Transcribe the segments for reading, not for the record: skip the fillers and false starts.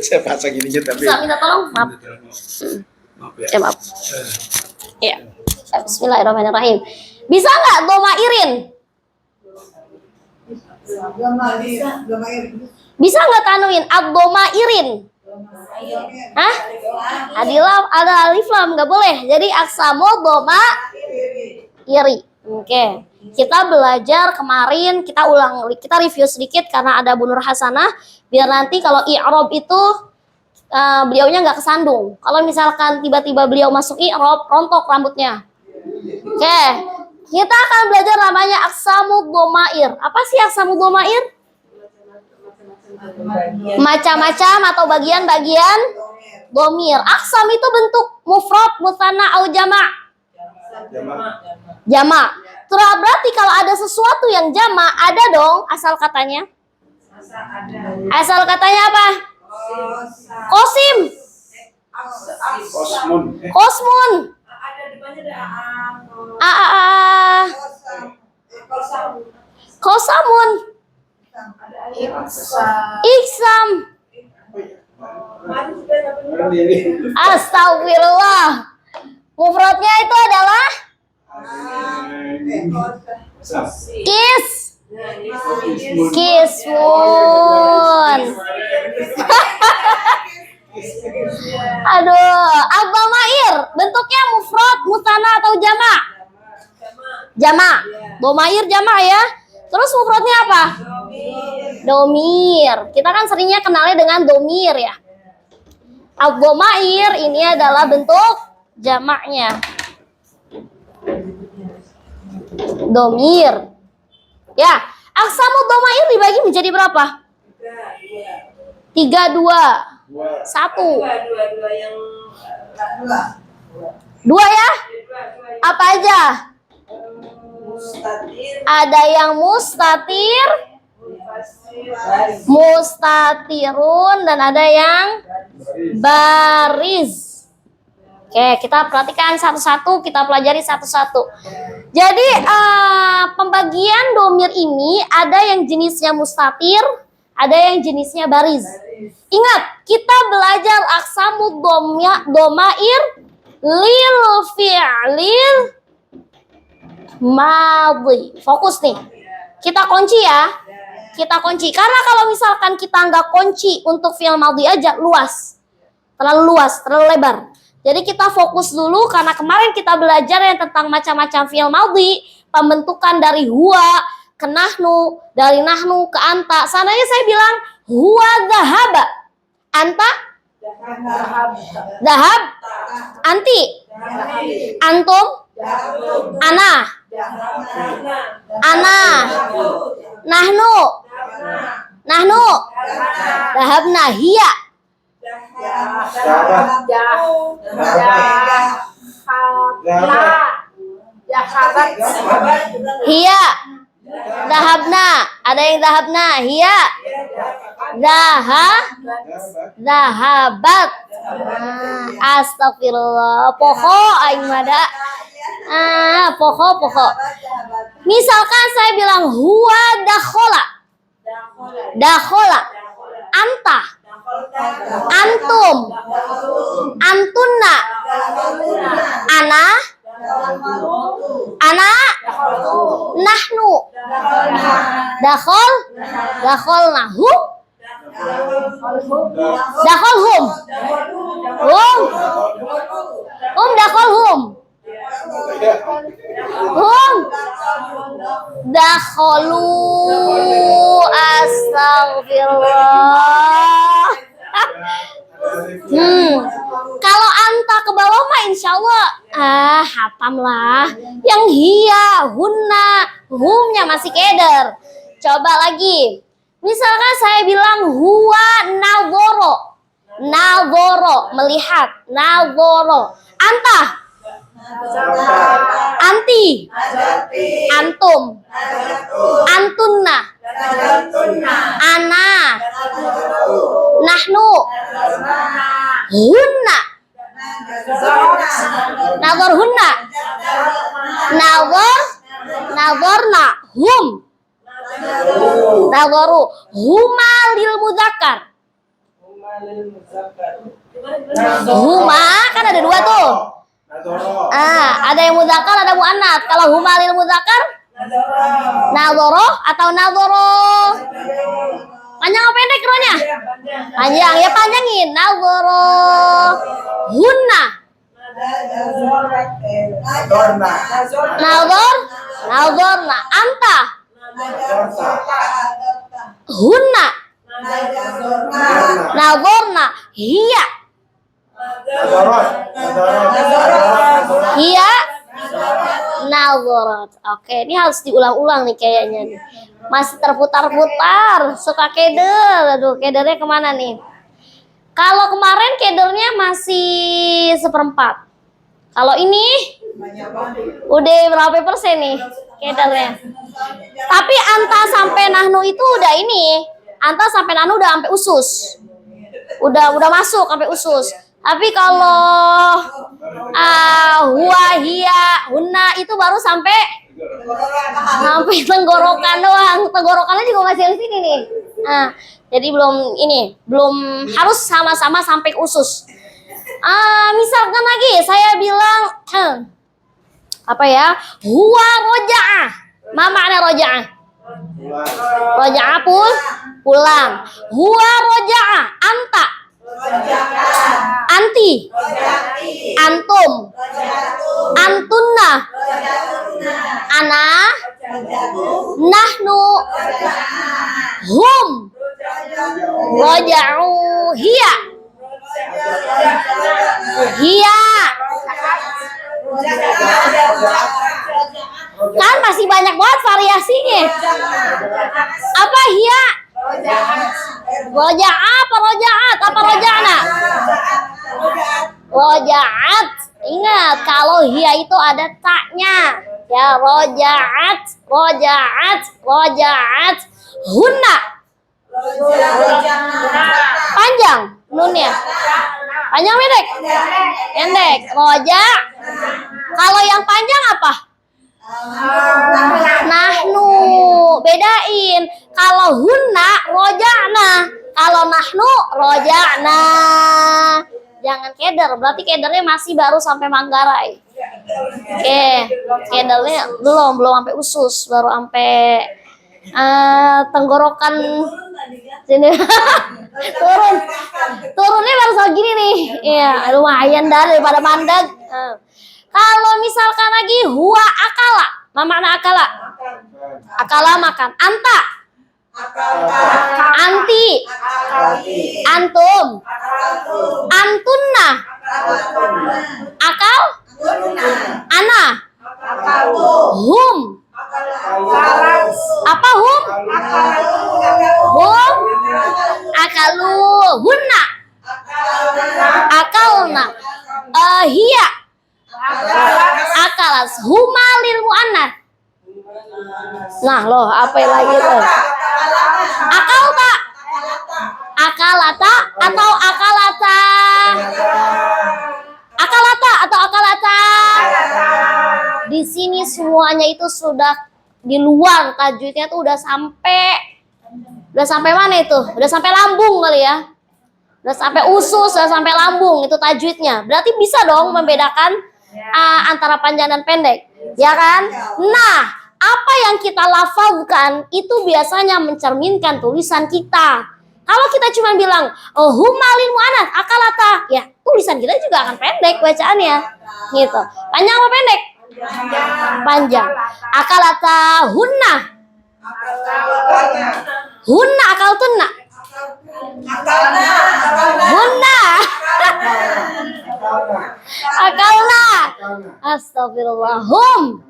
Saya pasang gini gitu tapi. Bisa minta tolong? Maaf. Maaf ya. Maaf. Ya. Bismillahirrahmanirrahim. Bisa nggak domairin? Bisa nggak tanuin ad-domairin? Hah? Ada alif lam, nggak boleh. Jadi aksamu doma iri. Oke. Kita belajar kemarin, kita review sedikit karena ada Bu Nur Hasanah. Biar nanti kalau i'rab itu beliaunya nggak kesandung. Kalau misalkan tiba-tiba beliau masuk i'rab, rontok rambutnya. Oke. Kita akan belajar namanya aksamu domair. Apa sih aksamu domair? Macam-macam atau bagian-bagian domir. Aksam itu bentuk mufrad, musanna, au jama'. Jama'. Terus berarti kalau ada sesuatu yang jama', ada dong asal katanya. Asal katanya apa? Kosim. Kosmun. Kosamun. Iksam. Astagfirullah. Mufradnya itu adalah kis. Kismun. Aduh, ad-domair bentuknya mufrad, musanna atau jama'? Jama'. Domair jama' ya. Terus mufradnya apa? Domir. Kita kan seringnya kenalnya dengan domir ya. Ad-domair ini adalah bentuk jamaknya. Domir. Ya, aksamu domair dibagi menjadi berapa? 3, 2, 1. 2 ya? Apa aja? Ada yang mustatir, mustatirun, dan ada yang baris. Oke, kita perhatikan satu-satu, kita pelajari satu-satu. Jadi pembagian domir ini ada yang jenisnya mustatir, ada yang jenisnya baris. Ingat, kita belajar aksamu domair lil fi'lil madhi. Fokus nih. Kita kunci ya. Kita kunci. Karena kalau misalkan kita nggak kunci untuk fi'il madhi aja, luas. Terlalu luas, terlalu lebar. Jadi kita fokus dulu karena kemarin kita belajar yang tentang macam-macam fi'il madhi, pembentukan dari huwa ke nahnu, dari nahnu ke anta. Sananya saya bilang huwa dhahaba. Anta? Dhahab? Anti? Antum? Ana? Ana? Nahnu? Nahnu? Dhahabna? Hiya? Hiya. Dhahabna. Ada yang dhahabna. Hiya. Dhahabat. Astagfirullah. Poho aing mada. Poho. Misalkan saya bilang huwa dakhola. Dakhola. Anta. Antum. Antunna. Ana. Nahnu. Dakholna. Hum. Dakholhum. Dakholhum. Dakholu. Astagfirullah. Kalau anta ke bawah mah insya Allah hatam lah. Yang hiya, hunna, humnya masih keder. Coba lagi. Misalkan saya bilang huwa naworo. Naworo, melihat. Naworo. Anta. Anti. Antum. Antunna. Ana. Nahnu. Hunna. Nazar hunna. Nazarna. Hum. Nazaru. Huma lil muzakkar. Huma kan ada dua tuh. Ada yang muzakkar, ada muannats. Kalau huma lil muzakkar, nadhara atau nadhara. Panjang apa pendek rohnya? Panjang, ya panjangin. Nadhara. Hunna. Nadhorna. Anta. Hunna. Nadhorna. Hiya. Hiya. Nadharat. Oke, ini harus diulang-ulang nih kayaknya nih. Masih terputar-putar. Suka keder. Aduh, kedernya kemana nih? Kalau kemarin kedernya masih 1/4. Kalau ini udah berapa persen nih kedernya? Tapi anta sampai nahnu itu udah ini. Anta sampai nahnu udah sampai usus. Udah masuk sampai usus. Tapi kalau huwa, hiya, hunna itu baru sampai tenggorokan doang. Tenggorokannya juga masih di sini nih. Nah, jadi belum harus sama-sama sampai usus. Misalkan lagi saya bilang apa ya? Huwa roja'ah. Ma makna roja'ah? Roja'ah pulang. Huwa roja'ah. Anta. Anti. Antum. Antunna. Ana. Nahnu. Hum. Roja'u. Hiya. Hiya. Kan masih banyak banget variasinya. Apa hiya? Roja'ah apa roja'at? Apa roja'na? Roja'at. Ingat kalau hiya itu ada taknya. Ya roja'at, roja'at, roja'at. Hunna. Panjang nunnya. Panjang pendek? Pendek. Roja. Kalau yang panjang apa? Nahnu. Bedain. Kalau hunna roja'na. Kalau nahnu roja'na. Jangan keder. Berarti kedernya masih baru sampai Manggarai. Oke. Kedernya belum sampai usus. Baru sampai tenggorokan sini. Turunnya baru segini nih. Iya, lumayan daripada mandeg. Kalau misalkan lagi huwa akala, apa makna akala? Akala makan. Anta. Anti. Antum. Antunna. Akal. Ana. Hum. Apa hum? Hum. Akalu. Hunna. Akalna. Hiya. Akalas. Huma lil muannats. Nah loh, apa lagi tuh? Akalta. Akalata atau akalata? Akalata atau akalata? Di sini semuanya itu sudah di luar tajwidnya tuh udah sampai mana itu? Udah sampai lambung kali ya. Udah sampai usus, udah sampai lambung itu tajwidnya. Berarti bisa dong membedakan antara panjang dan pendek. Ya kan? Nah, apa yang kita lafalkan itu biasanya mencerminkan tulisan kita. Kalau kita cuma bilang humalin muannats akalata, ya tulisan kita juga akan pendek bacaannya. Gitu. Panjang apa pendek? Panjang. Akalata hunna. Hunna akaltunna. Hunna. Akalna. Astagfirullahum.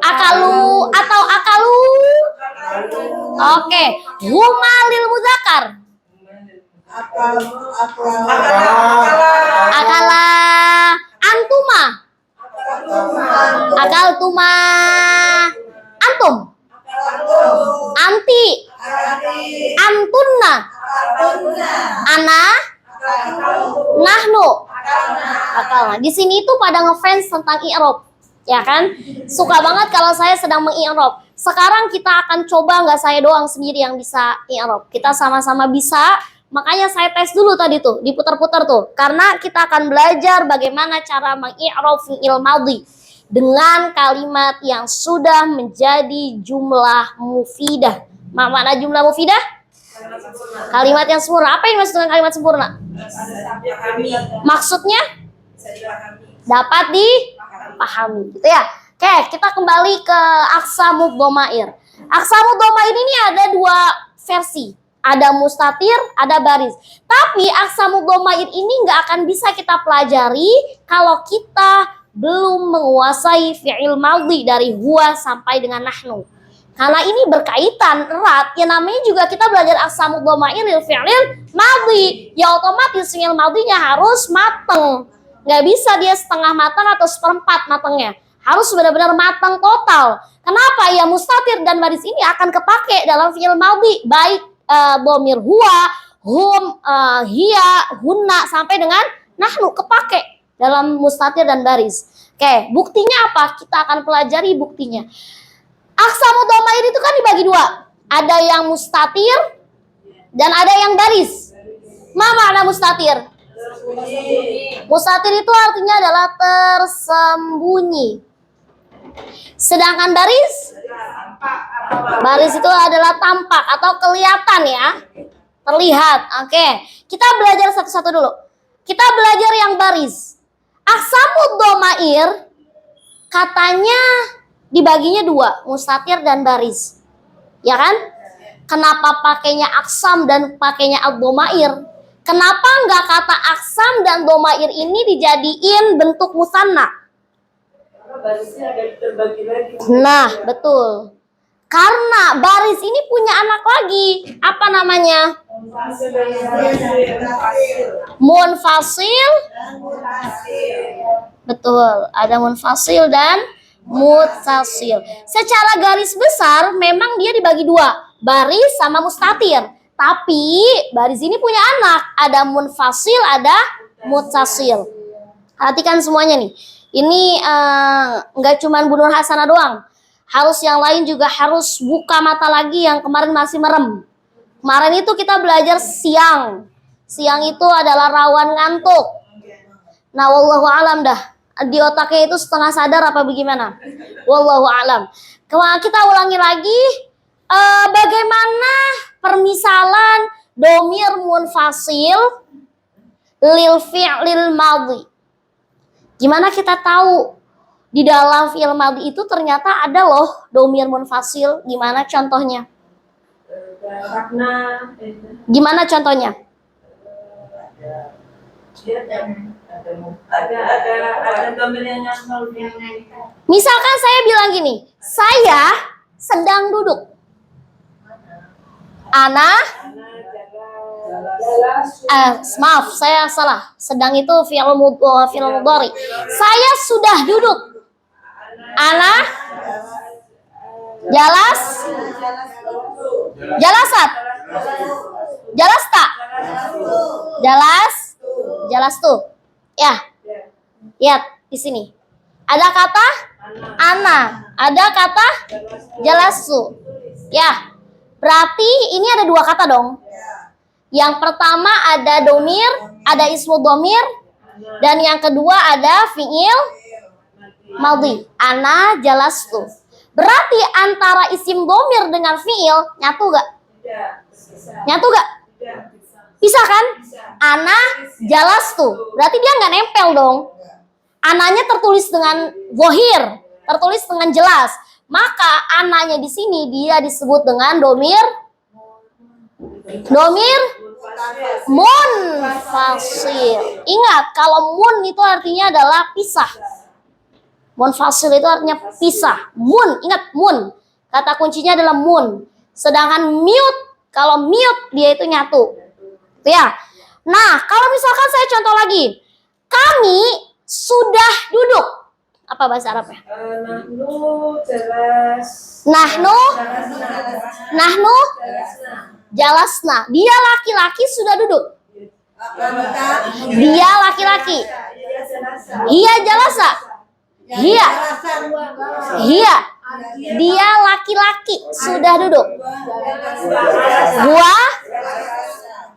Akalu atau akalu. Oke. Huma lil muzakkar. Akala. Antuma. Akaltuma. Antum. Anti. Antunna. Ana. Nahnu. Akalna. Di sini itu pada ngefans tentang i'rab. Ya kan? Suka banget kalau saya sedang mengi'rab. Sekarang kita akan coba, nggak saya doang sendiri yang bisa i'rab. Kita sama-sama bisa Makanya saya tes dulu tadi tuh, diputar-putar tuh. Karena kita akan belajar bagaimana cara mengi'rab fi'il madhi dengan kalimat yang sudah menjadi jumlah mufidah. Mana jumlah mufidah? Kalimat yang sempurna. Apa yang dimaksud dengan kalimat sempurna? Maksudnya dapat dipahami, gitu ya. Oke, kita kembali ke aqsamud dhamair. Aqsamud dhamair ini ada dua versi. Ada mustatir, ada baris. Tapi aqsamud dhamair ini nggak akan bisa kita pelajari kalau kita belum menguasai fi'il madhi dari huwa sampai dengan nahnu. Karena ini berkaitan erat, ya namanya juga kita belajar aqsamud dhamair fi'il madhi. Ya otomatis fi'il madhinya harus mateng. Nggak bisa dia setengah matang atau seperempat matangnya. Harus benar-benar matang total. Kenapa? Ya mustatir dan baris ini akan kepake dalam fi'il madhi. Baik dhamir huwa, hum, hiya, hunna sampai dengan nahnu kepake dalam mustatir dan baris. Oke, buktinya apa? Kita akan pelajari buktinya. Aqsamud dhamair itu kan dibagi dua. Ada yang mustatir dan ada yang baris. Ma makna mustatir? Mustatir itu artinya adalah tersembunyi. Sedangkan baris itu adalah tampak atau kelihatan ya. Terlihat. Oke. Kita belajar satu-satu dulu. Kita belajar yang baris. Aqsamud dhamair katanya dibaginya dua, mustatir dan baris. Ya kan? Kenapa pakainya aqsam dan pakainya ad-dhamair? Kenapa nggak kata aqsam dan dhamair ini dijadiin bentuk musanna? Barisnya ada terbagi lagi. Nah, betul. Karena baris ini punya anak lagi. Apa namanya? Munfasil. Betul, ada munfasil dan muttasil. Secara garis besar memang dia dibagi dua, baris sama mustatir. Tapi baris ini punya anak, ada munfasil, ada muttasil. Perhatikan semuanya nih. Ini nggak cuman Bu Nur Hasanah doang. Harus yang lain juga harus buka mata lagi yang kemarin masih merem. Kemarin itu kita belajar siang. Siang itu adalah rawan ngantuk. Nah, wallahu alam dah. Di otaknya itu setengah sadar apa bagaimana? Wallahu alam. Kita ulangi lagi. Bagaimana permisalan dhamir munfasil lil fi'lil madhi? Gimana kita tahu di dalam fi'il madhi itu ternyata ada loh dhamir munfasil? Gimana contohnya? Gimana contohnya? Ada dhamir yang nyantol. Misalkan saya bilang gini, saya sedang duduk. Ana, maaf, saya salah. Sedang itu fi'il mudhari. Saya sudah duduk. Ana, jalas, jalasat, jalasta, jalas tuh. Ya, lihat di sini. Ada kata ana, ada kata jalasu. Ya, berarti ini ada dua kata dong. Yang pertama ada domir, ada ismu domir, dan yang kedua ada fi'il madhi. Ana jalastu. Berarti antara isim domir dengan fi'il nyatu gak? Nyatu gak? Bisa kan? Ana jalastu. Berarti dia nggak nempel dong. Ananya tertulis dengan zahir, tertulis dengan jelas. Maka ananya di sini dia disebut dengan domir munfasil. Ingat, kalau mun itu artinya adalah pisah. Munfasil itu artinya pisah. Mun, ingat mun. Kata kuncinya adalah mun. Sedangkan mute, kalau mute dia itu nyatu. Ya. Nah, kalau misalkan saya contoh lagi. Kami sudah duduk. Apa bahasa Arabnya? Nahnu jalasna. Dia laki-laki sudah duduk. Dia laki-laki. Hiya jalasa. Hiya. Dia laki-laki sudah duduk.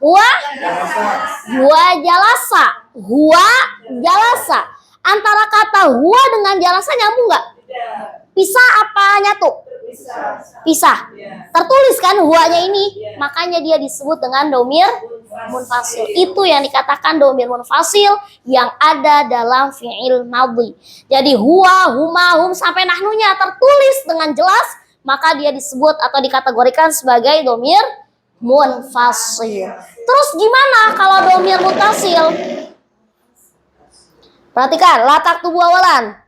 Huwa jalasa. Huwa jalasa. Antara kata huwa dengan jalasa nyambung nggak? Pisah apa nyatu? Pisah. Tertulis kan huwanya ini, makanya dia disebut dengan domir munfasil. Itu yang dikatakan domir munfasil yang ada dalam fi'il madhi. Jadi huwa, huma, hum sampai nahnunya tertulis dengan jelas, maka dia disebut atau dikategorikan sebagai domir munfasil. Terus gimana kalau domir mutasil? Perhatikan, latak tubuh awalan.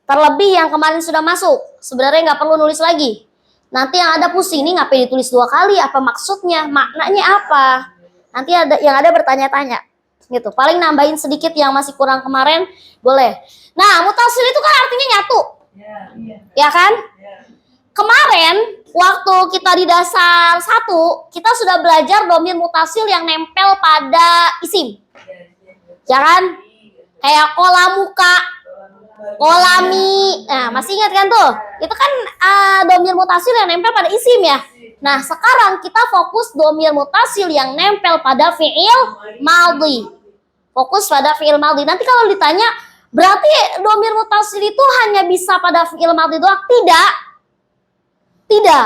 Terlebih yang kemarin sudah masuk, sebenarnya nggak perlu nulis lagi. Nanti yang ada pusing, ini ngapain ditulis 2 kali? Apa maksudnya? Maknanya apa? Nanti yang ada bertanya-tanya. Gitu. Paling nambahin sedikit yang masih kurang kemarin, boleh. Nah, mutasil itu kan artinya nyatu. Ya kan? Kemarin, waktu kita di dasar 1, kita sudah belajar domir mutasil yang nempel pada isim. Ya kan? Kayak kolamuka, kolami. Nah, masih ingat kan tuh? Itu kan domir mutasil yang nempel pada isim ya. Nah, sekarang kita fokus domir mutasil yang nempel pada fi'il madhi. Fokus pada fi'il madhi. Nanti kalau ditanya, berarti domir mutasil itu hanya bisa pada fi'il madhi doang? Tidak. Tidak.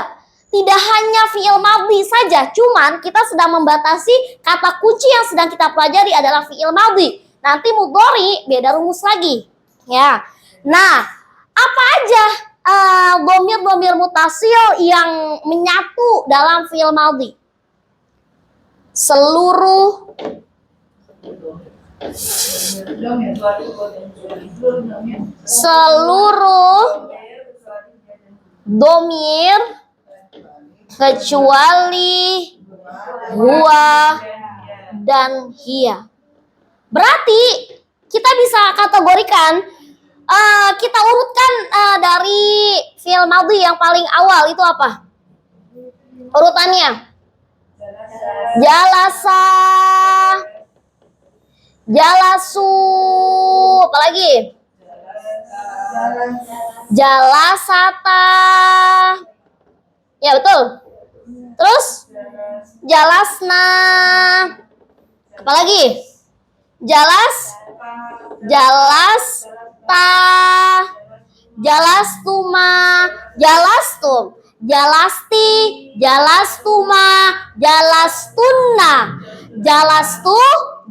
Tidak hanya fi'il madhi saja. Cuman kita sedang membatasi kata kunci yang sedang kita pelajari adalah fi'il madhi. Nanti mudhari beda rumus lagi. Ya. Nah, apa aja domir-domir mutasil yang menyatu dalam fi'il madhi? Seluruh domir kecuali huwa dan hiya. Berarti kita bisa kategorikan, kita urutkan dari fi'il madhi yang paling awal itu apa? Urutannya. Jalasa, jalasu, apalagi? Jalasata. Ya betul. Terus jalasna. Apalagi? Jalasta, jalastuma, jalastum, jalasti, jalastuma, jalastunna, jalastu,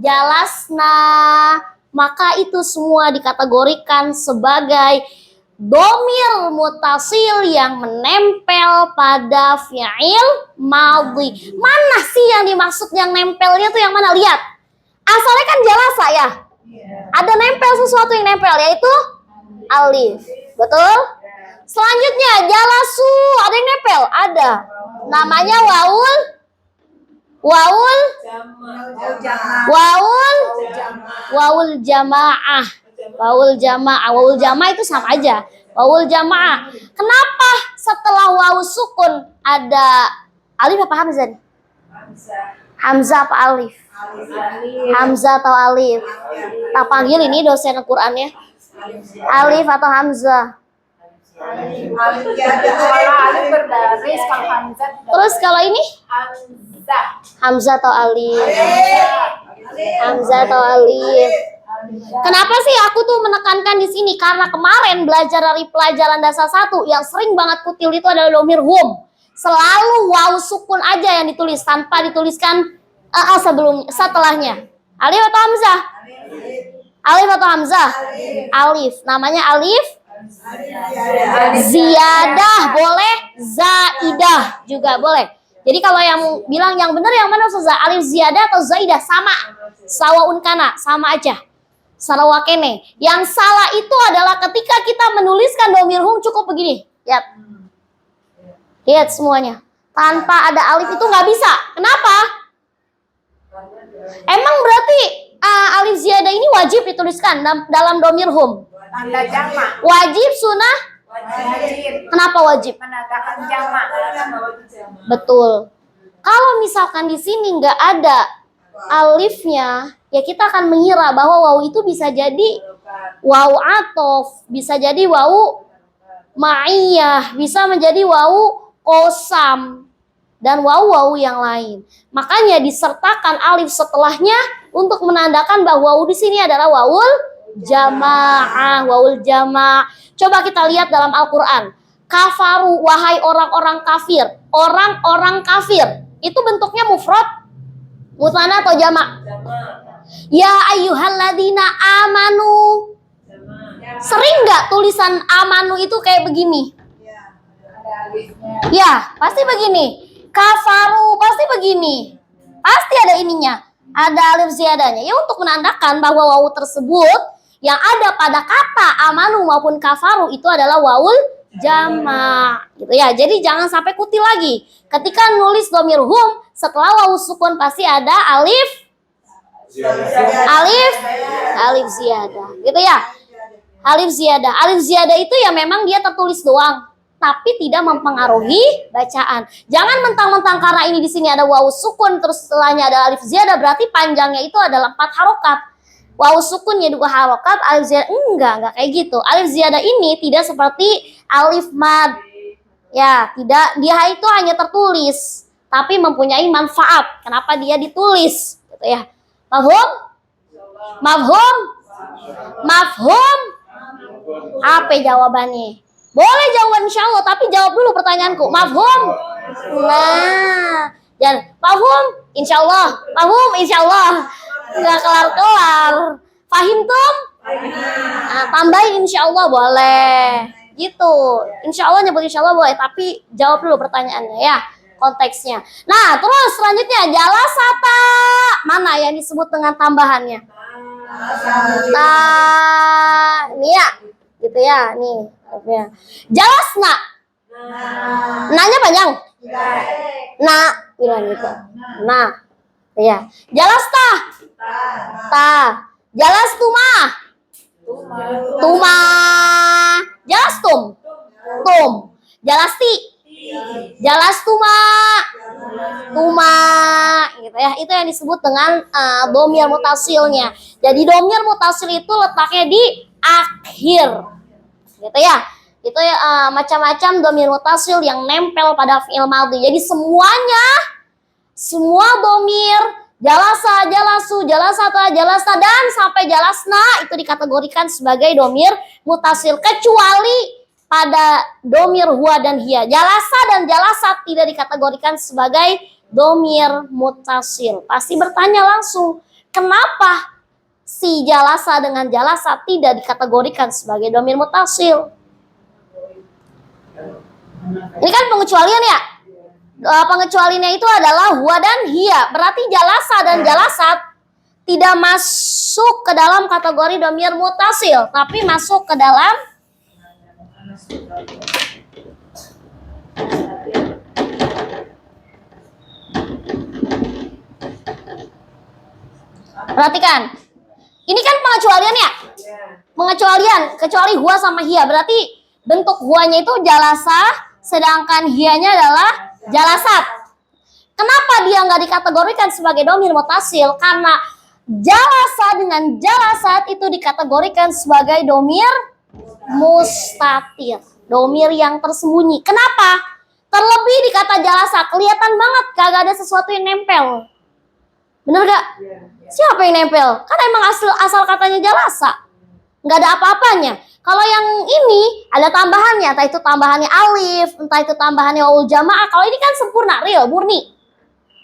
jalasna. Maka itu semua dikategorikan sebagai domir mutasil yang menempel pada fi'il madhi. Mana sih yang dimaksud yang nempelnya tuh yang mana? Lihat. Asalnya kan jalasa ya. Ada nempel sesuatu yang nempel yaitu alif. Betul? Selanjutnya jalasu, ada yang nempel? Ada. Namanya waul jamaah. Waul jamaah itu sama aja. Waul jamaah. Kenapa setelah wawu sukun ada alif apa hamzah? Hamzah apa alif? Hamzah atau alif? Tak panggil ini dosen Al-Qur'annya. Alif atau hamzah? Terus kalau ini? Hamzah atau alif? Hamzah atau alif? Kenapa sih aku tuh menekankan di sini? Karena kemarin belajar dari pelajaran dasar 1 yang sering banget kutil itu adalah domir hum. Selalu wawu sukun aja yang ditulis tanpa dituliskan setelahnya. Alif atau hamzah? Alif atau hamzah? Alif. Namanya alif ziyadah boleh, zaidah juga boleh. Jadi kalau yang bilang yang benar yang mana Ustazah? Alif ziyadah atau zaidah? Sama. Sawaun kana, sama aja. Sarawakene. Yang salah itu adalah ketika kita menuliskan domir hum cukup begini. Lihat. Lihat semuanya. Tanpa ada alif itu nggak bisa. Kenapa? Emang berarti alif ziyadah ini wajib dituliskan dalam domir hum? Tanda jamak. Wajib, sunnah? Wajib. Kenapa wajib? Menandakan jamak. Betul. Kalau misalkan di sini nggak ada alifnya, ya kita akan mengira bahwa wawu itu bisa jadi wawu atof, bisa jadi wawu ma'iyah, bisa menjadi wawu kosam. dan wawu yang lain. Makanya disertakan alif setelahnya untuk menandakan bahwa wawu di sini adalah wawul jamaah, wawul jamaah. Coba kita lihat dalam Al-Qur'an. Kafaru, wahai orang-orang kafir. Orang-orang kafir. Itu bentuknya mufrad, musanna atau jamak? Ya ayyuhalladzina amanu. Sering nggak tulisan amanu itu kayak begini? Ya, pasti begini. Kafaru pasti begini. Pasti ada ininya. Ada alif ziyadahnya. Ya untuk menandakan bahwa wawu tersebut yang ada pada kata amanu maupun kafaru itu adalah wawul jamak. Gitu ya. Jadi jangan sampai kutil lagi. Ketika nulis dhamir hum setelah wawu sukun pasti ada alif ziyadah. Gitu ya. Alif ziyadah. Alif ziyadah itu ya memang dia tertulis doang, tapi tidak mempengaruhi bacaan. Jangan mentang-mentang karena ini di sini ada wawu sukun terus setelahnya ada alif ziyadah berarti panjangnya itu adalah 4 harokat. Wawu sukunnya 2 harokat, alif ziyadah enggak kayak gitu. Alif ziyadah ini tidak seperti alif mad. Ya, tidak, dia itu hanya tertulis tapi mempunyai manfaat. Kenapa dia ditulis? Gitu ya. Mafhum? Mafhum? Mafhum? Apa jawabannya? Boleh jawaban insya Allah, tapi jawab dulu pertanyaanku. Mafhum? Nah, dan mafhum? Insya Allah. Mafhum? Insya Allah. Nggak kelar-kelar. Fahim tum? Nah, tambahin insya Allah boleh. Gitu. Insya Allah nyebut insya Allah boleh, tapi jawab dulu pertanyaannya ya. Konteksnya. Nah, terus selanjutnya jalasata. Mana yang disebut dengan tambahannya? Nah, ini ya. Gitu ya, nih. Jalasna. Nanya panjang? Nah, bilang gitu. Nah, ya. Jalasta. Ta. Jalastuma. Tuma. Jalastum. Tum. Jalasti. Jalastuma. Tuma. Gitu ya. Itu yang disebut dengan dhamir mutasilnya. Jadi dhamir mutasil itu letaknya di akhir. Gitu ya. Itu ya macam-macam dhamir mutasil yang nempel pada fi'il madhi. Jadi semua dhamir jalasa, jalasu, jalasata, jalasta dan sampai jalasna itu dikategorikan sebagai dhamir mutasil kecuali pada dhamir huwa dan hiya. Jalasa dan jalasat tidak dikategorikan sebagai dhamir mutasil. Pasti bertanya langsung, kenapa si jalasa dengan jalasa tidak dikategorikan sebagai dhamir mutasil? Ini kan pengecualian ya. Pengecualiannya itu adalah huwa dan hiya. Berarti jalasa dan jalasat tidak masuk ke dalam kategori dhamir mutasil, tapi masuk ke dalam perhatikan. Ini kan pengecualian ya. Pengecualian kecuali huwa sama hiya. Berarti bentuk huwanya itu jalasa, sedangkan hiyanya adalah jalasat. Kenapa dia nggak dikategorikan sebagai dhamir mutasil? Karena jalasa dengan jalasat itu dikategorikan sebagai dhamir mustatir, dhamir yang tersembunyi. Kenapa? Terlebih di kata jalasa kelihatan banget kagak ada sesuatu yang nempel. Bener gak? Siapa yang nempel? Kan emang asal katanya jalasa, nggak ada apa-apanya. Kalau yang ini ada tambahannya, entah itu tambahannya alif, entah itu tambahannya wawul jamaah. Kalau ini kan sempurna, real, murni.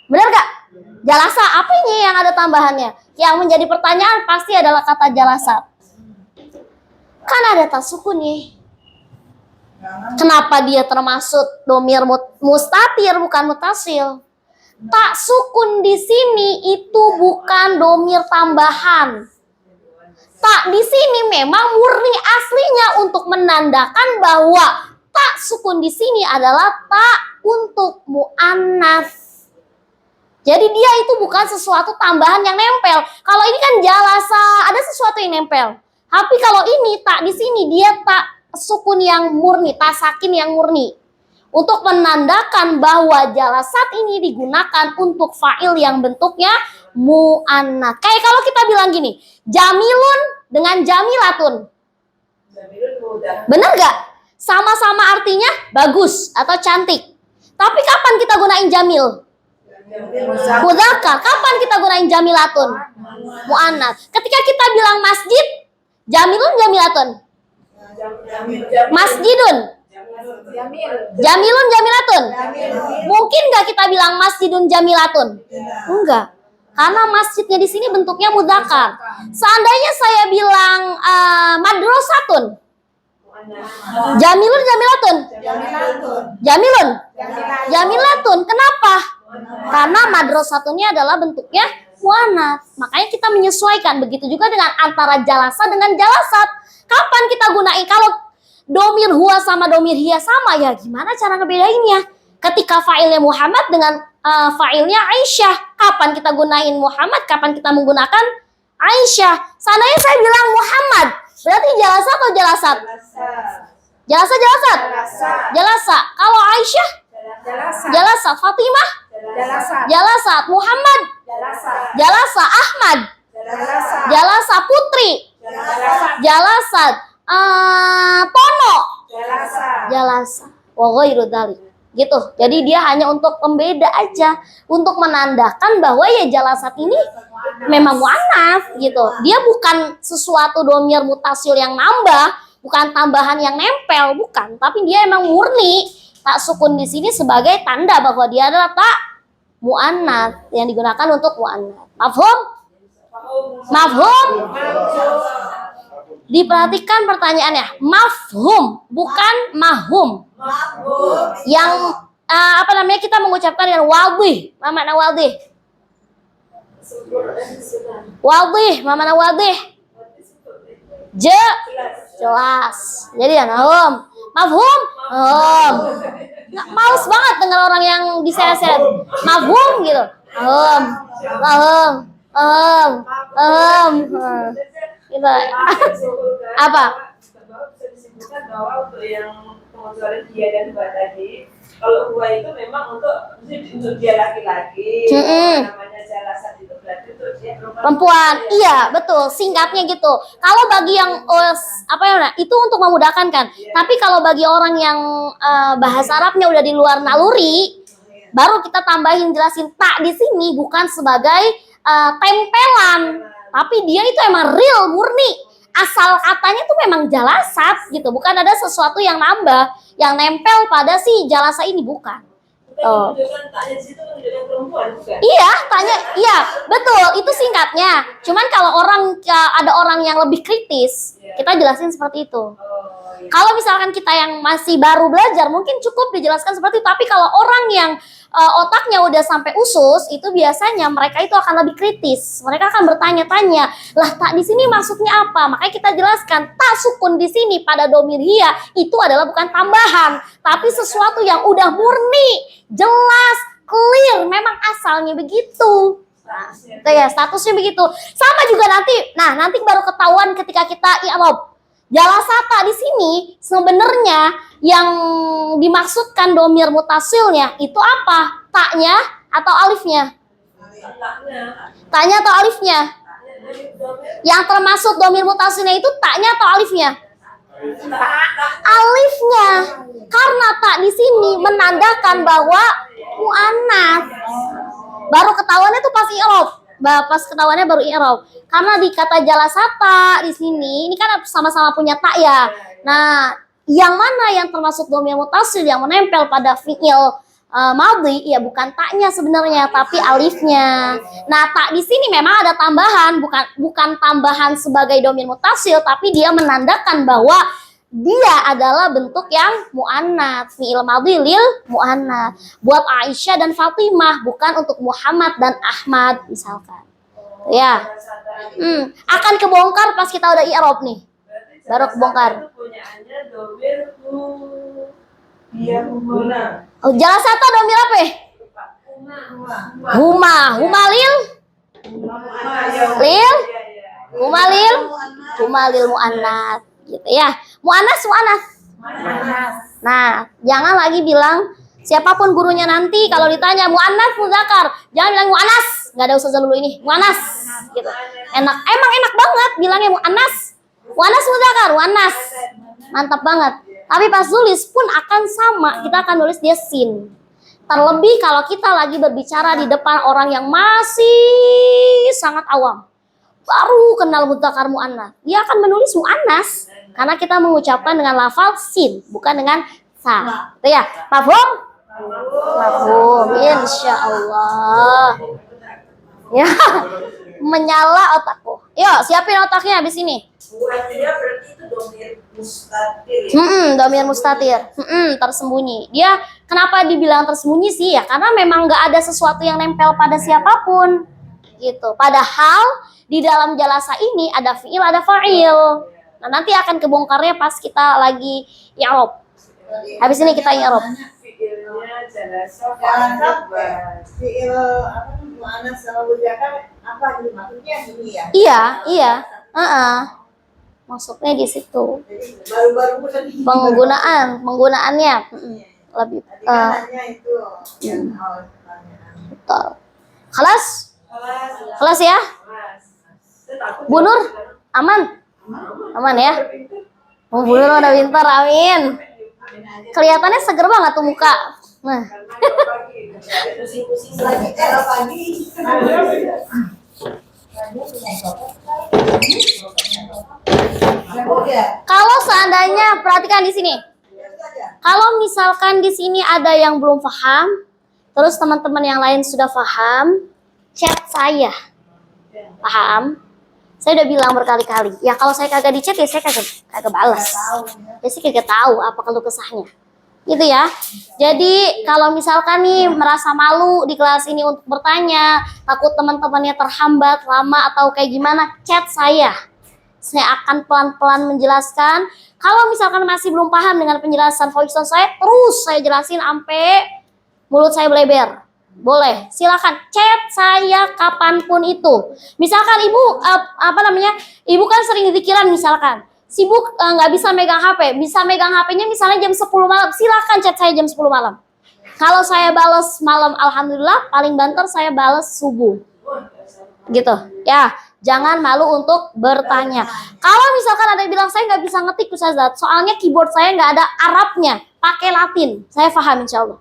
Bener gak? Jalasa, apa ini yang ada tambahannya? Yang menjadi pertanyaan pasti adalah kata jalasat. Kan ada ta sukun nih. Kenapa dia termasuk dhamir mustatir bukan mutasil? Tak sukun di sini itu bukan dhamir tambahan. Tak di sini memang murni aslinya untuk menandakan bahwa tak sukun di sini adalah tak untuk muannats. Jadi dia itu bukan sesuatu tambahan yang nempel. Kalau ini kan jalasa, ada sesuatu yang nempel. Tapi kalau ini tak di sini dia tak sukun yang murni, tak sakin yang murni. Untuk menandakan bahwa jalasat ini digunakan untuk fa'il yang bentuknya mu'annats. Kayak kalau kita bilang gini, jamilun dengan jamilatun. Bener gak? Sama-sama artinya bagus atau cantik. Tapi kapan kita gunain jamil? Muzakkar. Kapan kita gunain jamilatun? Muannats. Ketika kita bilang masjid, jamilun jamilatun. Masjidun. Jamilun jamilatun. Mungkin nggak kita bilang masjidun jamilatun? Enggak. Karena masjidnya di sini bentuknya mudzakkar. Seandainya saya bilang madrasatun, jamilun jamilatun. Jamilun. Jamilatun. Kenapa? Karena madrasatunnya adalah bentuknya muannats. Makanya kita menyesuaikan. Begitu juga dengan antara jalasa dengan jalasat. Kapan kita gunain? Kalau domir huwa sama domir hiya sama, ya gimana cara ngebedainnya? Ketika fa'ilnya Muhammad dengan fa'ilnya Aisyah, kapan kita gunain Muhammad? Kapan kita menggunakan Aisyah? Seandainya saya bilang Muhammad, berarti jalasa atau jalasat? Jalasat. Jalasa. Kalau Aisyah? Jalasa. Fatimah? Jalasat. Muhammad? Jalasa. Ahmad? Jalasa. Putri? Jalasat. Tono? Jalasa. Wa ghairu dzalik. Gitu. Jadi dia hanya untuk pembeda aja, untuk menandakan bahwa ya jalasat ini memang muannats gitu. Dia bukan sesuatu domir mutasil yang nambah, bukan tambahan yang nempel, bukan. Tapi dia emang murni tak sukun di sini sebagai tanda bahwa dia adalah tak muannats yang digunakan untuk muannats. Mafhum? Mafhum? Diperhatikan pertanyaannya, mafhum bukan mahum. Yang kita mengucapkan dengan wadih. Apa makna wadih? Wadih, apa makna wadih? Jelas. Jadi ya mahum. Mafhum? Males banget dengar orang yang diseret-seret. Mafhum gitu. Mahum. Gitu. Apa? Bisa disebutkan bahwa untuk yang pengecualian dia dan dua tadi, kalau dua itu memang untuk dia laki-laki, namanya jalasat itu berarti untuk dia perempuan. Iya, betul. Singkatnya gitu. Kalau bagi yang itu untuk memudahkan kan. Tapi kalau bagi orang yang bahasa Arabnya udah di luar naluri, baru kita tambahin jelasin tak di sini bukan sebagai tempelan. Tapi dia itu emang real, murni. Asal katanya tuh memang jalasat gitu. Bukan ada sesuatu yang nambah, yang nempel pada si jalasa ini, bukan. Oh. Iya, tanya, iya, betul. Itu singkatnya. Cuman kalau ada orang yang lebih kritis, kita jelasin seperti itu. Kalau misalkan kita yang masih baru belajar, mungkin cukup dijelaskan seperti itu. Tapi kalau orang yang otaknya udah sampai usus, itu biasanya mereka itu akan lebih kritis. Mereka akan bertanya-tanya, lah tak di sini maksudnya apa? Makanya kita jelaskan, tak sukun di sini pada domir hiya itu adalah bukan tambahan, tapi sesuatu yang udah murni, jelas, clear, memang asalnya begitu. Nah, ya statusnya begitu. Sama juga nanti baru ketahuan ketika kita i'rab. Jalasata di sini sebenarnya yang dimaksudkan domir mutasilnya itu apa? Taknya atau alifnya? Taknya atau alifnya? Yang termasuk domir mutasilnya itu taknya atau alifnya? Alifnya. Karena tak di sini menandakan bahwa muannats. Baru ketahuannya tuh pas i'rab. Pas ketahuannya baru i'rab. Karena di kata jalasata di sini ini kan sama-sama punya tak ya. Nah, yang mana yang termasuk domir mutasil yang menempel pada fi'il madhi? Ya bukan taknya sebenarnya, tapi alifnya. Nah, tak di sini memang ada tambahan, bukan tambahan sebagai domir mutasil, tapi dia menandakan bahwa dia adalah bentuk yang muannats, fi'il madhi lil muannats. Buat Aisyah dan Fatimah, bukan untuk Muhammad dan Ahmad misalkan. Ya. Akan kebongkar pas kita udah i'rab nih. Baru kebongkar. Oh, jalasata domir apa? Huma lil muannats gitu ya. Muannats. Nah, jangan lagi bilang siapapun gurunya nanti kalau ditanya muannats muzakkar, jangan bilang muannas. Enggak ada ustazah dulu ini. Muannas gitu. Emang enak banget bilangnya muannas. Muannas muzakkar, muannas. Mantap banget. Tapi pas tulis pun akan sama, kita akan nulis dia sin. Terlebih kalau kita lagi berbicara di depan orang yang masih sangat awam. Baru kenal mudzakkar muannas. Dia akan menulis muannas karena kita mengucapkan dengan lafal sin, bukan dengan sa. Itu ya. Mafhum? Mafhum. Insyaallah. Ya. Menyala otakku. Yuk, siapin otaknya habis ini. Buatnya berarti itu domir mustatir. Domir mustatir. Tersembunyi. Dia kenapa dibilang tersembunyi sih ya? Karena memang nggak ada sesuatu yang nempel pada siapapun. Gitu. Padahal di dalam jalasa ini ada fiil, ada fa'il. Nah, nanti akan kebongkarnya pas kita lagi i'rab. Habis ini kita i'rab. Fiilnya jalasa fiil apa muannas sama mudzakkar apa maksudnya ini ya? Iya. Maksudnya di situ. Jadi baru-baru Penggunaannya lebih hanya itu yang awal pertanyaan. betul. Kelas ya? Bu Nur, aman? Aman ya? Bu Nur udah pintar, amin. Kelihatannya seger banget tuh muka. Nah, Pusing-pusing lagi pagi. kalau seandainya perhatikan di sini. Kalau misalkan di sini ada yang belum paham, terus teman-teman yang lain sudah paham, chat saya. Paham? Saya udah bilang berkali-kali. Ya kalau saya kagak di chat ya saya kagak balas. Ya sih kagak tahu apa keluh kesahnya. Gitu ya. Jadi kalau misalkan nih merasa malu di kelas ini untuk bertanya, takut teman-temannya terhambat lama atau kayak gimana, chat saya. Saya akan pelan-pelan menjelaskan. Kalau misalkan masih belum paham dengan penjelasan voice tone saya, terus saya jelasin sampai mulut saya beleber. Boleh, silakan chat saya kapanpun itu. Misalkan ibu ibu kan sering pikiran misalkan sibuk nggak bisa megang HP, bisa megang HP-nya misalnya jam 10 malam, silakan chat saya jam 10 malam. Kalau saya bales malam, alhamdulillah, paling banter saya bales subuh. Gitu, ya. Jangan malu untuk bertanya. Kalau misalkan ada yang bilang saya nggak bisa ngetik Ustazat, soalnya keyboard saya nggak ada Arabnya, pakai Latin. Saya paham insya Allah.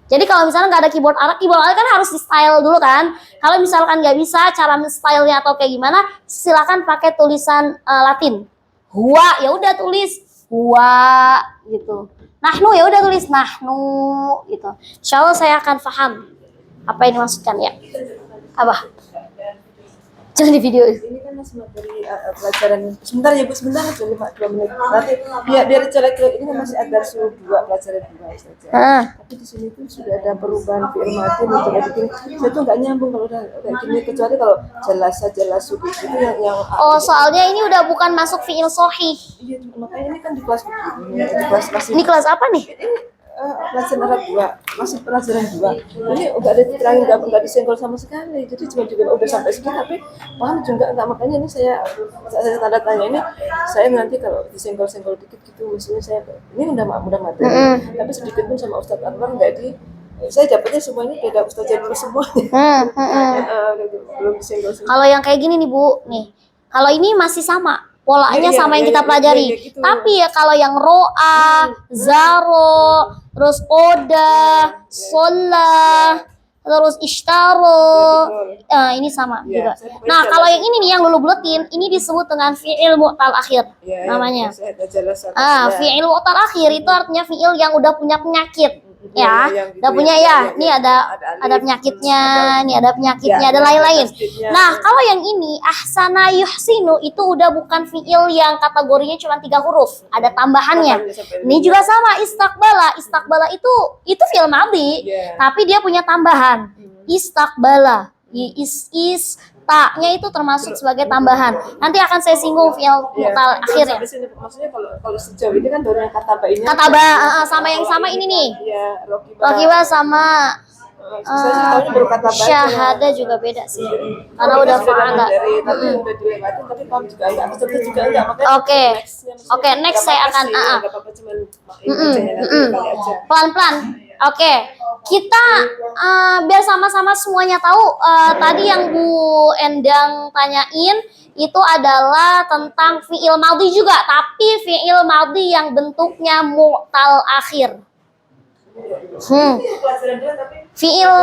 Jadi kalau misalnya nggak ada keyboard Arab kan harus di style dulu kan. Kalau misalkan nggak bisa cara stylenya atau kayak gimana, silakan pakai tulisan Latin. Huwa ya udah tulis huwa gitu. Nahnu ya udah tulis nahnu gitu. Insya Allah saya akan paham apa yang dimaksudkan ya. Apa? Jangan di video. Ini kan mas materi pelajaran sebentar ya Bu, sebentar aja 2 menit. Nanti biar colek ini kan masih ada suruh 2 pelajaran 2 saja. Tapi di sini tuh sudah ada perubahan fi'il madhi untuk bikin. Saya tuh nggak nyambung kalau udah kayak gini, kecuali kalau jelas gitu yang Oh, soalnya ini udah bukan masuk fi'il sahih. Iya, makanya ini kan di kelas begini, di kelas masih Ini kelas apa nih? pelajaran Arab 2, masih pelajaran 2. Ini enggak ada diterangin, enggak disenggol sama sekali. Jadi cuma juga udah sampai sekian, tapi paham juga enggak. Makanya ini saya tanda tanya ini. Saya nanti kalau disenggol-senggol dikit gitu, maksudnya saya ini udah materi, tapi sedikit pun sama Ustadz Anwar enggak saya dapatnya semuanya beda Ustadz Jadul semuanya. Belum disenggol-senggol. Kalau yang kayak gini nih Bu, nih. Kalau ini masih sama. Polanya sama yang kita pelajari. Gitu. Tapi ya kalau yang ro'a, zaro, terus oda, sholla, terus ishtaro, ini sama juga. Nah kalau yang ini nih yang lulu buletin, ini disebut dengan fi'il mu'tal akhir namanya. Fi'il mu'tal akhir itu artinya fi'il yang udah punya penyakit. Ya, udah punya ya. Ini ada penyakitnya, ini ada penyakitnya, ada lain-lain. Nah, kalau yang ini ahsana yuhsinu itu udah bukan fiil yang kategorinya cuma 3 huruf, ada tambahannya. Ini juga sama istaqbala. Istaqbala itu fiil madhi, tapi dia punya tambahan. Istaqbala. Ta-nya itu termasuk sebagai tambahan. Nanti akan saya singgung fiil mu'tal akhirnya. Maksudnya kalau sejauh ini kan baru yang kata ini. Kata sama yang sama ini nih. Iya, Rokiba sama saya tahu baru kata syahada juga beda sih. Karena udah fa'ala. Tapi udah dilewatin, tapi paham juga enggak, peserta juga enggak. Makanya Oke, next saya akan pelan-pelan. Oke, kita biar sama-sama semuanya tahu. Tadi yang Bu Endang tanyain itu adalah tentang fi'il madhi juga, tapi fi'il madhi yang bentuknya mu'tal akhir. Pelajaran juga tapi Fiil.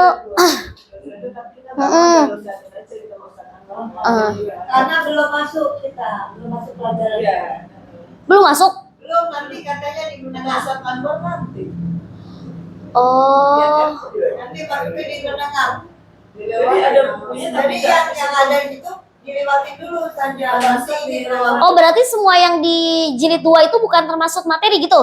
Karena belum masuk kita, belum masuk pelajaran. ya. Belum masuk. Belum, nanti katanya digunakan Ustaz Anwar nanti. Oh. Nanti masuknya digunakan. Jadi ada bukunya Jadi yang ada itu dilewati dulu saja. Nanti dilewati. Oh, berarti semua yang di jilid 2 itu bukan termasuk materi gitu?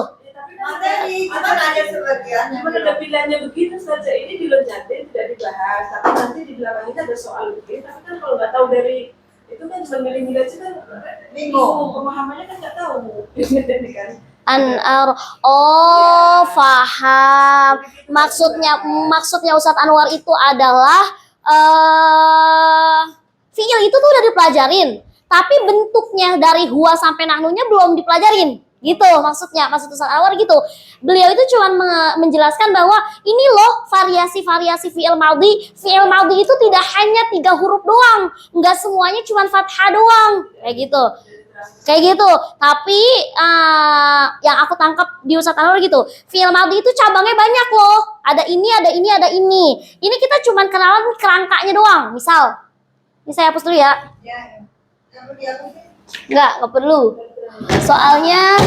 Materi, cuma ada sebagian yang Cuma ada pilihannya begitu saja. Ini diloncatin, tidak dibahas. Tapi nanti di belakangnya ada soal begini. Tapi kan kalau nggak tahu dari itu kan cuma milih-milih aja kan bingung. Pemahamannya kan nggak tahu. Jadi kan. Oh, paham. Maksudnya Ustadz Anwar itu adalah fiil itu tuh udah dipelajarin, tapi bentuknya dari huwa sampai nahnunya belum dipelajarin. Gitu maksudnya, maksud Ustadz Anwar gitu. Beliau itu cuma menjelaskan bahwa ini loh variasi-variasi fiil madhi. Fiil madhi itu tidak hanya 3 huruf doang, nggak semuanya cuma fathah doang, kayak gitu. Kayak gitu. Tapi yang aku tangkap di Ustadz Anwar gitu, fiil madhi itu cabangnya banyak loh. Ada ini, ada ini, ada ini. Ini kita cuma kenalan kerangkanya doang. Misal, ini saya hapus dulu ya. Ya, yang diakuin. Nggak perlu. Soalnya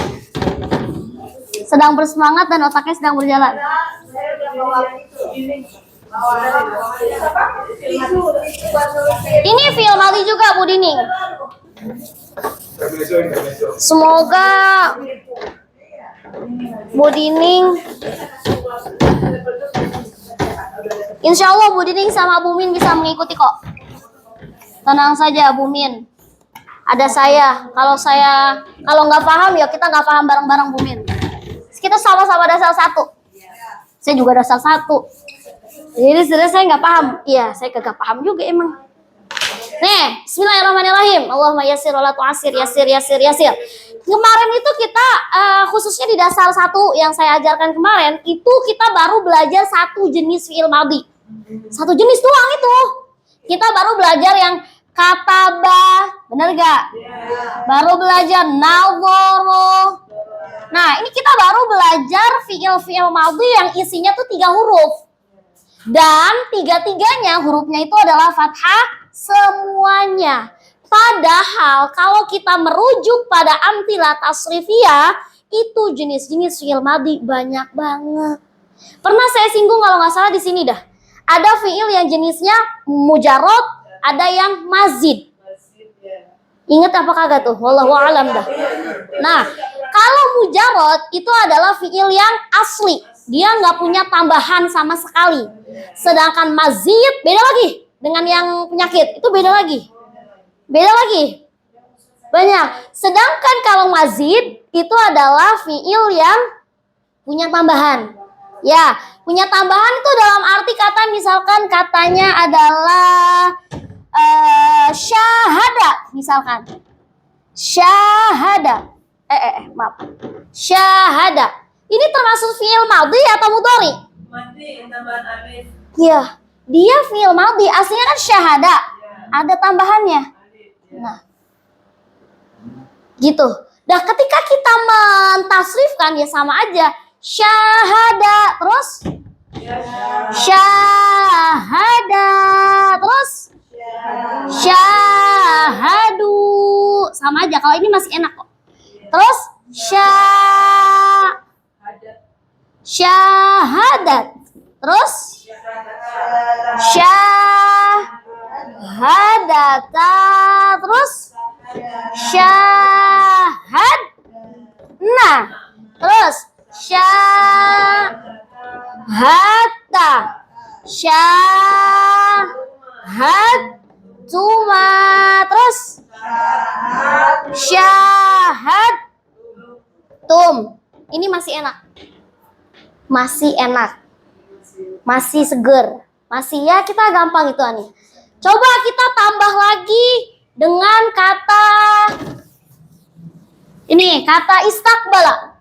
sedang bersemangat dan otaknya sedang berjalan. Saya udah bawa itu. Ini fiil madhi juga Bu Dining. Intermezzo. Semoga Bu Dining, insya Allah Bu Dining sama Bu Min bisa mengikuti kok. Tenang saja Bu Min. Ada saya. Kalau nggak paham ya kita nggak paham bareng-bareng Bu Min. Kita sama-sama dasar 1. Saya juga dasar 1. Jadi sebenarnya saya nggak paham. Iya, saya kagak paham juga emang. Nih, bismillahirrahmanirrahim. Allahumma yassir wa la tu'assir, yassir, yassir, yassir. Kemarin itu kita khususnya di dasar 1 yang saya ajarkan kemarin, itu kita baru belajar 1 jenis fi'il madhi. 1 jenis doang itu. Kita baru belajar yang kataba, bener gak? Baru belajar nadhara. Nah, ini kita baru belajar fi'il madhi yang isinya tuh 3 huruf. Dan 3-tiganya hurufnya itu adalah fathah semuanya. Padahal kalau kita merujuk pada amtilah tasrifiyah, itu jenis-jenis fi'il madhi banyak banget. Pernah saya singgung kalau nggak salah di sini dah. Ada fi'il yang jenisnya mujarrad, ada yang mazid. Ingat apa kagak tuh? Wallahu a'lam dah. Nah, kalau mujarrad itu adalah fi'il yang asli. Dia nggak punya tambahan sama sekali. Sedangkan mazid beda lagi dengan yang penyakit. Itu beda lagi. Beda lagi. Banyak. Sedangkan kalau mazid itu adalah fi'il yang punya tambahan. Ya, punya tambahan itu dalam arti kata misalkan katanya adalah syahada misalkan. Syahada. Maaf. Syahada. Ini termasuk fi'il madhi atau mudhari? Mati tambahan alif. Iya, dia fi'il madhi, aslinya kan syahada. Ada tambahannya. Nah. Gitu. Nah, ketika kita mentasrifkan ya sama aja. Syahada, terus syahada, terus syahadu. Sama aja, kalau ini masih enak kok. Terus syahadat. Terus syahadata. Terus syahad. Nah, terus syahadta. Syahadtuma. Terus syahadtum. Ini masih enak. Masih enak. Masih seger. Masih ya kita gampang itu Ani. Coba kita tambah lagi dengan kata ini, kata istakbala.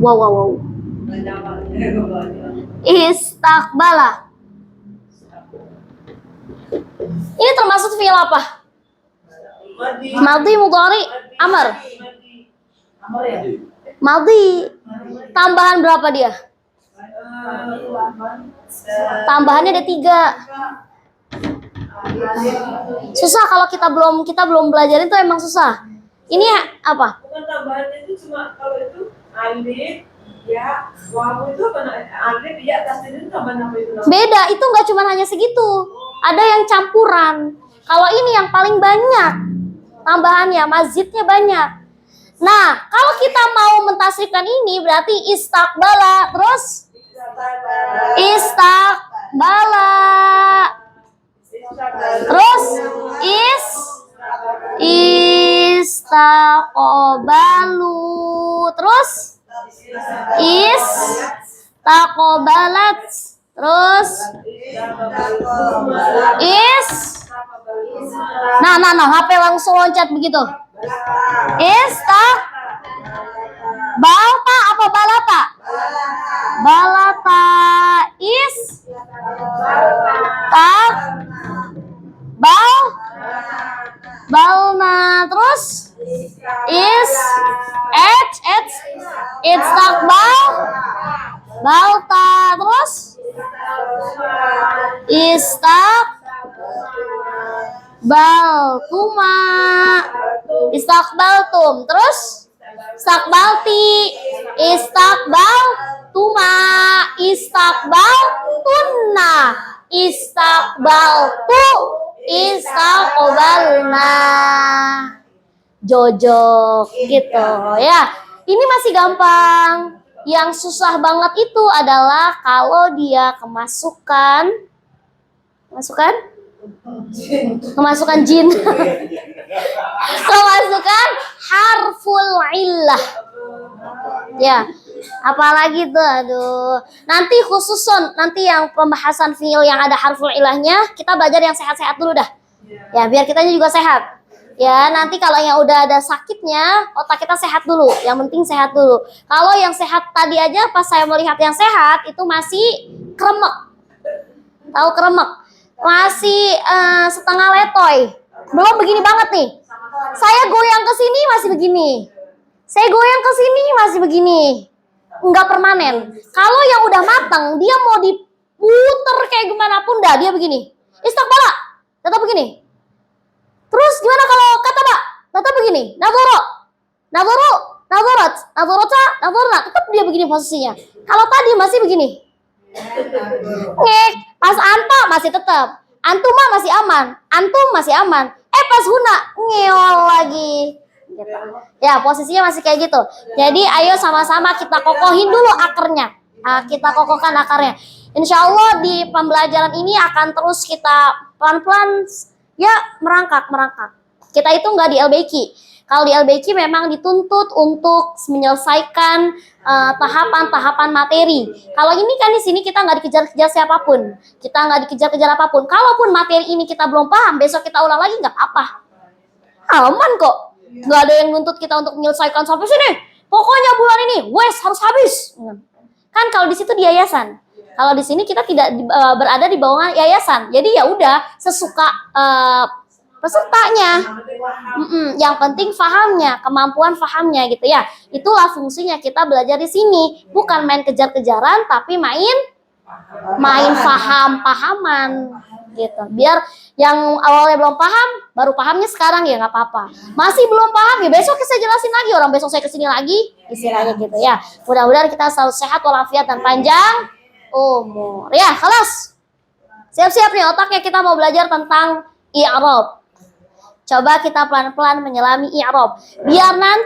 Wow. Istakbala. Ini termasuk fi'il apa? Madhi, mudhari, amr. Madhi. Tambahan berapa dia? Tambahannya ada 3. Susah kalau kita belum belajar itu, emang susah. Ini apa? Bukan tambahannya itu cuma kalau itu alif, ya, wawu itu apa? Alif, ya, tasdid itu tambahan apa itu? Beda, itu nggak cuma hanya segitu. Ada yang campuran. Kalau ini yang paling banyak tambahannya, mazidnya banyak. Nah, kalau kita mau mentasrifkan ini berarti istaqbala, terus istaqbala, terus istaqbalu, terus istaqbalat, terus nah HP langsung loncat begitu. Balta apa balata? Balata. Balna, terus istaqbal balta, terus istaqbaltuma, istaqbaltum, terus istaqbalti, istaqbaltuma, istaqbaltunna, istaqbaltu, istaqbalna. Jojok gitu ya. Ini masih gampang. Yang susah banget itu adalah kalau dia kemasukan jin. Kemasukan harful illah. Ya, apalagi tuh, aduh. Nanti khususon, nanti yang pembahasan fiil yang ada harful illahnya, kita belajar yang sehat-sehat dulu dah. Ya, biar kitanya juga sehat. Ya, nanti kalau yang udah ada sakitnya, otak kita sehat dulu. Yang penting sehat dulu. Kalau yang sehat tadi aja, pas saya melihat yang sehat, itu masih kremek. Tahu kremek? Masih setengah letoy. Belum begini banget nih. Saya goyang ke sini masih begini. Saya goyang ke sini masih begini. Enggak permanen. Kalau yang udah matang, dia mau diputer kayak gimana pun dah, dia begini. Istaqbala, tetap begini. Terus gimana kalau kata Pak? Tetap begini. Nadhorota, tetap dia begini posisinya. Kalau tadi masih begini. Ngek, pas anta masih tetap. Antuma masih aman. Antum masih aman. Pas huna ngeol lagi. Gitu. Ya, posisinya masih kayak gitu. Jadi ayo sama-sama kita kokohin dulu akarnya. Kita kokohkan akarnya. Insya Allah di pembelajaran ini akan terus kita pelan-pelan ya merangkak. Kita itu nggak di LBQ. Kalau di LBQ memang dituntut untuk menyelesaikan tahapan-tahapan materi. Kalau ini kan di sini kita nggak dikejar-kejar siapapun. Kita nggak dikejar-kejar apapun. Kalaupun materi ini kita belum paham, besok kita ulang lagi nggak apa-apa. Aman kok. Nggak ada yang nuntut kita untuk menyelesaikan sampai sini. Pokoknya bulan ini, harus habis. Kan kalau di situ di yayasan. Kalau di sini kita tidak berada di bawah yayasan. Jadi ya udah sesuka pesertanya. Yang penting fahamnya, kemampuan fahamnya gitu ya. Itulah fungsinya kita belajar di sini. Bukan main kejar-kejaran, tapi main pahaman gitu. Biar yang awalnya belum paham, baru pahamnya sekarang ya nggak apa-apa. Masih belum paham ya besok saya jelasin lagi. Orang besok saya kesini lagi, istilahnya gitu ya. Mudah-mudahan kita selalu sehat walafiat dan panjang umur. Ya, kelas. Siap-siap nih otaknya, kita mau belajar tentang i'rab. Coba kita pelan-pelan menyelami i'rab. Biar nanti